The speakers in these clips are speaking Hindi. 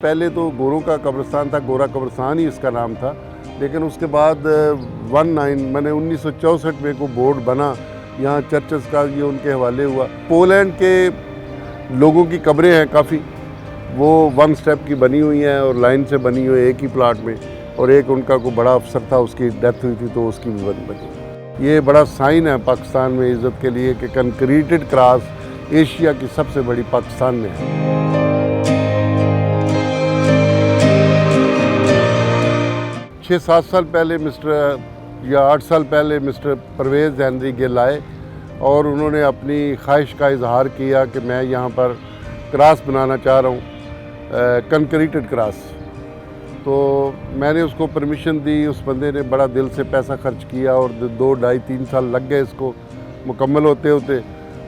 पहले तो गोरों का कब्रिस्तान था, गोरा कब्रिस्तान ही इसका नाम था, लेकिन उसके बाद 1964 में को बोर्ड बना, यहाँ चर्चेस का ये उनके हवाले हुआ। पोलैंड के लोगों की कब्रें हैं काफ़ी, वो वन स्टेप की बनी हुई हैं और लाइन से बनी हुई एक ही प्लाट में, और एक उनका कोई बड़ा अफसर था, उसकी डेथ हुई थी तो उसकी भी बनी। ये बड़ा साइन है पाकिस्तान में इज़्ज़त के लिए कि कंक्रीटेड क्रॉस एशिया की सबसे बड़ी पाकिस्तान में है। 6-7 साल पहले या 8 साल पहले मिस्टर परवेज़ हेनरी गिल आए और उन्होंने अपनी ख्वाहिश का इजहार किया कि मैं यहाँ पर क्रॉस बनाना चाह रहा हूँ, कंक्रीटेड क्रॉस। तो मैंने उसको परमिशन दी, उस बंदे ने बड़ा दिल से पैसा खर्च किया और 2, 2.5, 3 साल लग गए इसको मुकम्मल होते होते,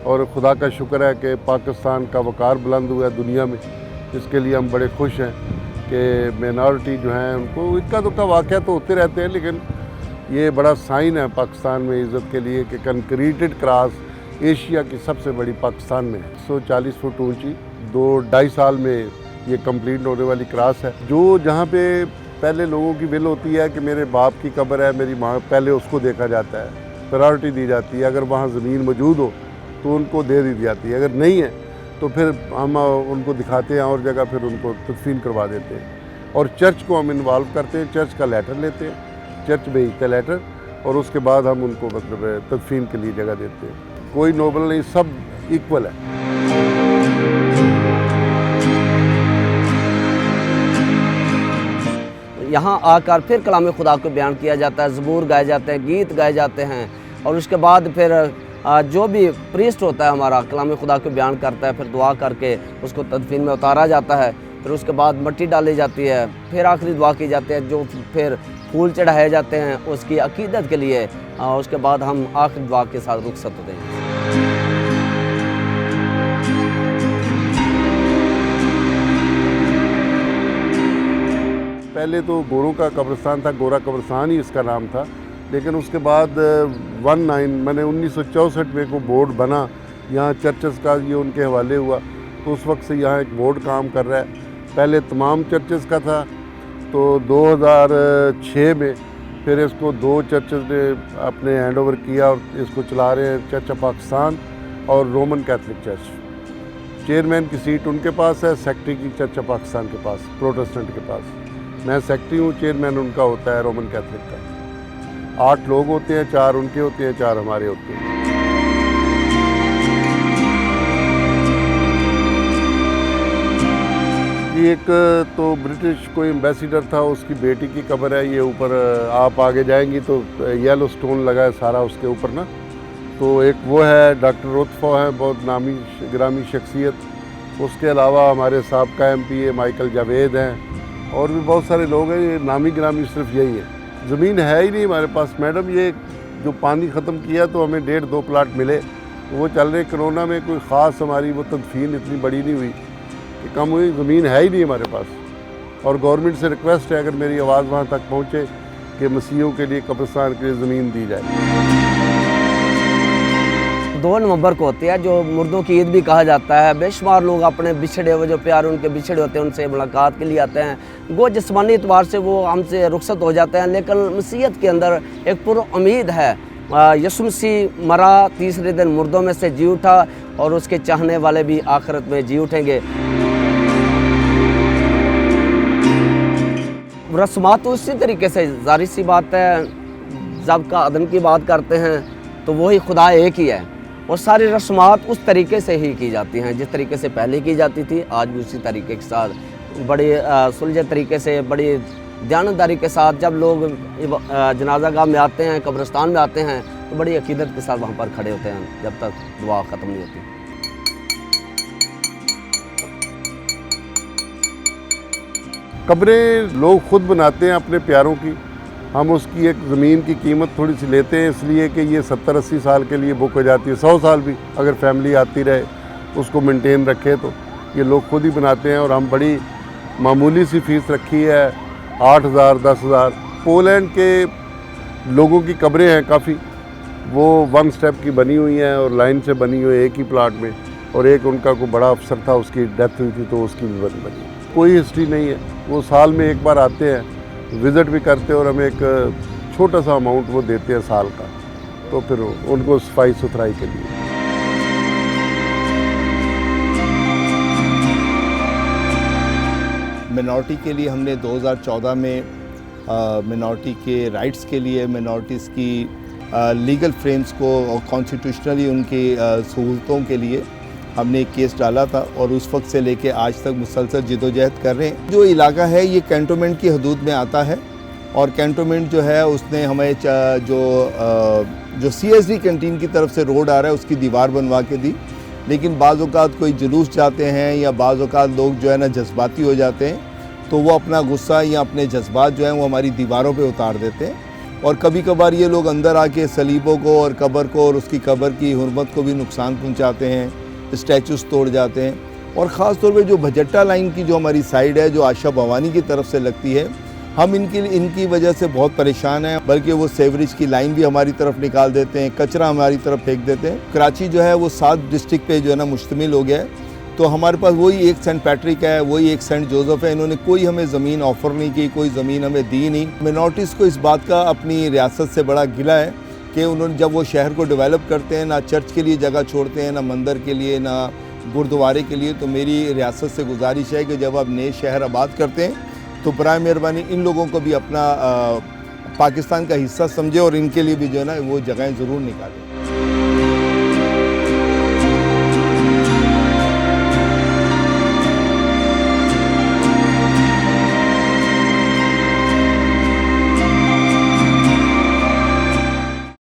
और खुदा का शुक्र है कि पाकिस्तान का वक़ार बुलंद हुआ है दुनिया में। इसके लिए हम बड़े खुश हैं कि मिनॉरिटी जो हैं उनको इक्का दुक्का वाक़या तो होते रहते हैं, लेकिन ये बड़ा साइन है पाकिस्तान में इज़्ज़त के लिए कि कंक्रीटेड क्रॉस एशिया की सबसे बड़ी पाकिस्तान में है। 140 फुट ऊंची, 2-2.5 साल में ये कंप्लीट होने वाली क्रॉस है। जो जहाँ पे पहले लोगों की विल होती है कि मेरे बाप की कब्र है, मेरी माँ, पहले उसको देखा जाता है, प्रायोरिटी दी जाती है। अगर वहाँ ज़मीन मौजूद हो तो उनको दे दी जाती है, अगर नहीं है तो फिर हम उनको दिखाते हैं और जगह फिर उनको तदफीन करवा देते हैं। और चर्च को हम इन्वॉल्व करते हैं, चर्च का लेटर लेते हैं, चर्च भेजते हैं लेटर, और उसके बाद हम उनको मतलब तदफीन के लिए जगह देते हैं। कोई नोबल नहीं, सब इक्वल है। यहाँ आकर फिर कलाम खुदा को बयान किया जाता है, ज़बूर गाए जाते हैं, गीत गाए जाते हैं, और उसके बाद फिर जो भी प्रीस्ट होता है हमारा कलाम खुदा को बयान करता है, फिर दुआ करके उसको तदफीन में उतारा जाता है। फिर उसके बाद मिट्टी डाली जाती है, फिर आखिरी दुआ की जाती है, जो फिर फूल चढ़ाए जाते हैं उसकी अकीदत के लिए। उसके बाद हम आखिरी दुआ के साथ रुखसत होते हैं। पहले तो गोरों का कब्रिस्तान था, गोरा कब्रिस्तान ही इसका नाम था, लेकिन उसके बाद 1964 में को बोर्ड बना, यहाँ चर्चेस का ये उनके हवाले हुआ, तो उस वक्त से यहाँ एक बोर्ड काम कर रहा है। पहले तमाम चर्चेस का था, तो 2006 में फिर इसको 2 चर्चेस ने अपने हैंड ओवर किया और इसको चला रहे हैं, चर्च ऑफ पाकिस्तान और रोमन कैथलिक चर्च। चेयरमैन की सीट उनके पास है, सेक्रेटरी की चर्च ऑफ पाकिस्तान के पास, प्रोटेस्टेंट के पास। मैं सेक्रेटरी हूँ, चेयरमैन उनका होता है रोमन कैथलिक का। 8 लोग होते हैं, 4 उनके होते हैं, 4 हमारे होते हैं। एक तो ब्रिटिश कोई एम्बेसडर था, उसकी बेटी की कब्र है। ये ऊपर आप आगे जाएंगी तो येलो स्टोन लगा है सारा उसके ऊपर ना, तो एक वो है। डॉक्टर रुतफ़ा है, बहुत नामी ग्रामी शख्सियत। उसके अलावा हमारे साबका MP माइकल जावेद हैं, और भी बहुत सारे लोग हैं। ये नामी ग्रामी सिर्फ यही है। ज़मीन है ही नहीं हमारे पास मैडम। ये जो पानी ख़त्म किया तो हमें 1.5-2 प्लाट मिले, वो चल रहे। कोरोना में कोई ख़ास हमारी वो तदफीन इतनी बड़ी नहीं हुई कि कम हुई, ज़मीन है ही नहीं हमारे पास। और गवर्नमेंट से रिक्वेस्ट है, अगर मेरी आवाज़ वहाँ तक पहुँचे कि मसीहों के लिए कब्रिस्तान के लिए ज़मीन दी जाए। 2 नवंबर को होती है, जो मुर्दों की ईद भी कहा जाता है। बेशुमार लोग अपने बिछड़े हुए, जो प्यार उनके बिछड़े होते हैं, उनसे मुलाकात के लिए आते हैं। वो जिस्मानी एतबार से वो हमसे रुखसत हो जाते हैं, लेकिन मसीहत के अंदर एक पुरुम्मीद है। यीशु मसीह मरा, तीसरे दिन मुर्दों में से जी उठा, और उसके चाहने वाले भी आखिरत में जी उठेंगे। रस्मात तो इसी तरीके से, ज़ाहिर सी बात है, जब का अदन की बात करते हैं तो वही खुदा एक ही है, और सारी रस्मात उस तरीके से ही की जाती हैं जिस तरीके से पहले की जाती थी। आज भी उसी तरीके के साथ बड़ी सुलझे तरीके से, बड़ी ध्यानदारी के साथ जब लोग जनाजा गाह में आते हैं, कब्रिस्तान में आते हैं, तो बड़ी अकीदत के साथ वहाँ पर खड़े होते हैं जब तक दुआ ख़त्म नहीं होती। कब्रें लोग ख़ुद बनाते हैं अपने प्यारों की। हम उसकी एक ज़मीन की कीमत थोड़ी सी लेते हैं, इसलिए कि ये 70-80 साल के लिए बुक हो जाती है। 100 साल भी अगर फैमिली आती रहे, उसको मेंटेन रखे, तो ये लोग खुद ही बनाते हैं। और हम बड़ी मामूली सी फ़ीस रखी है, 8,000, 10,000। पोलैंड के लोगों की कब्रें हैं काफ़ी, वो वन स्टेप की बनी हुई हैं और लाइन से बनी हुई एक ही प्लाट में, और एक उनका कोई बड़ा अफसर था, उसकी डेथ हुई थी तो उसकी भी बनी। कोई हिस्ट्री नहीं है। वो साल में एक बार आते हैं, विज़िट भी करते हैं और हमें एक छोटा सा अमाउंट वो देते हैं साल का, तो फिर उनको सफाई सुथराई के लिए। मिनॉरिटी के लिए हमने 2014 में मिनॉरिटी के राइट्स के लिए, मिनॉरिटीज़ की लीगल फ्रेम्स को और कॉन्स्टिट्यूशनली उनकी सहूलतों के लिए हमने एक केस डाला था और उस वक्त से लेके आज तक मुसलसल जिदोजहद कर रहे हैं। जो इलाका है ये कैंटोनमेंट की हदूद में आता है और कैंटोनमेंट जो है उसने हमें जो CSD कैंटीन की तरफ से रोड आ रहा है उसकी दीवार बनवा के दी, लेकिन बाज़ औक़ात कोई जुलूस जाते हैं या बाज़ औक़ात लोग जो है ना जज्बाती हो जाते हैं, तो वो अपना गुस्सा या अपने जज्बात जो हैं वो हमारी दीवारों पे उतार देते हैं और कभी कभार ये लोग अंदर आके सलीबों को और कब्र को और उसकी कब्र की हुर्मत को भी नुकसान पहुंचाते हैं, स्टैचूज़ तोड़ जाते हैं। और ख़ास तौर पे जो भजट्टा लाइन की जो हमारी साइड है जो आशा भवानी की तरफ से लगती है, हम इनकी वजह से बहुत परेशान हैं, बल्कि वो सेवरेज की लाइन भी हमारी तरफ निकाल देते हैं, कचरा हमारी तरफ फेंक देते हैं। कराची जो है वो 7 डिस्ट्रिक्ट पे जो है ना मुश्तमिल हो गया है, तो हमारे पास वही एक सेंट पैट्रिक है, वही एक सेंट जोसेफ है। इन्होंने कोई हमें ज़मीन ऑफ़र नहीं की, कोई ज़मीन हमें दी नहीं। मिनॉरिटीज़ को इस बात का अपनी रियासत से बड़ा गिला है कि उन्होंने जब वो शहर को डेवलप करते हैं ना चर्च के लिए जगह छोड़ते हैं, ना मंदिर के लिए, ना गुरुद्वारे के लिए। तो मेरी रियासत से गुजारिश है कि जब आप नए शहर आबाद करते हैं तो बराए मेहरबानी इन लोगों को भी अपना पाकिस्तान का हिस्सा समझे और इनके लिए भी जो है ना वो जगहें ज़रूर निकालें।